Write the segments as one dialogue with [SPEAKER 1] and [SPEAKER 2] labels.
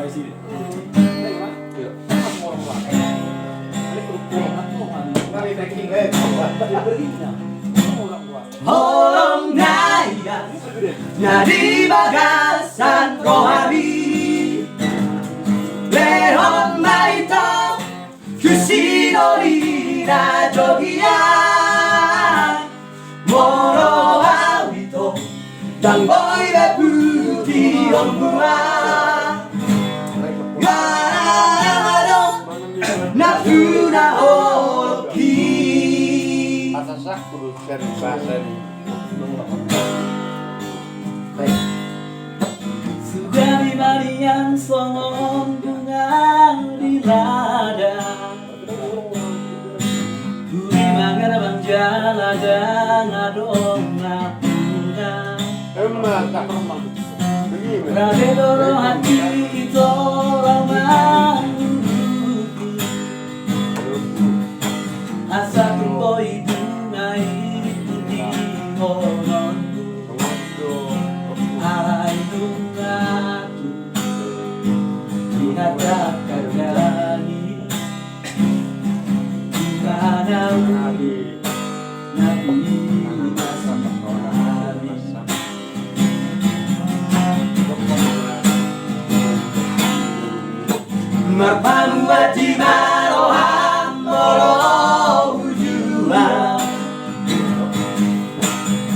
[SPEAKER 1] sih.
[SPEAKER 2] Iya.
[SPEAKER 3] Orang Naya Nadi bagasan rohani Lehon maito Kushidori na jogia Moro awito Dangboi de puti onmua Garado Nafuna hoki
[SPEAKER 2] Asasak produsen bahasa ini.
[SPEAKER 1] Sudah dimarian songon bunga di ladang Buri mangan bang jalada ngadong bunga
[SPEAKER 2] Emang tak normal. Begini.
[SPEAKER 1] Rade doro hati itu ramah Asa tumpoi bunga ikuti hononku Alai bunga tu Dinatakan gani Dimana Nabi
[SPEAKER 3] Merpanu wajib maroham moro ujua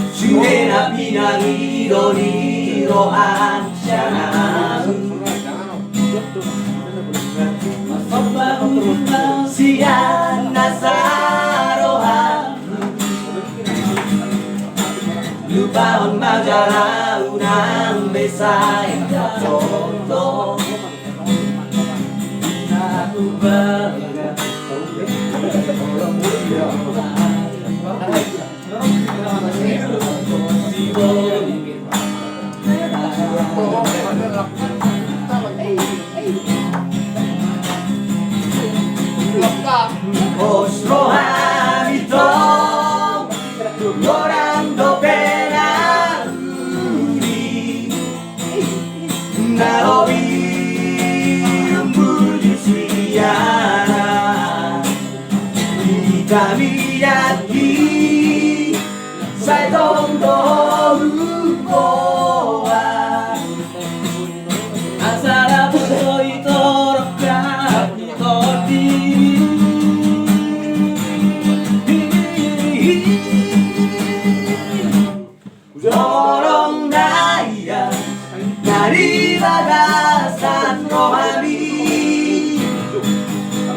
[SPEAKER 3] Sudena pinangi doni rohan syana Sian nasarohan Lupaon majalah unang besai contoh Aku bangga orang mulia Ostro habito llorando pena Naro Kamiyaki Sai tondo ukoa
[SPEAKER 1] Asara puso ito rokat kodi
[SPEAKER 3] Dorong daya Dari bagasan rohani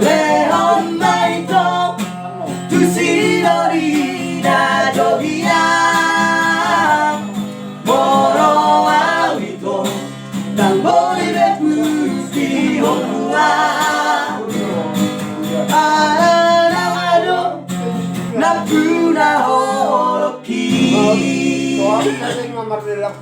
[SPEAKER 3] Lehon maito Tusidori na jogia Moro awito Dangboi de puti honua Alanawado Napuna horoki
[SPEAKER 2] Soalnya nomor 8.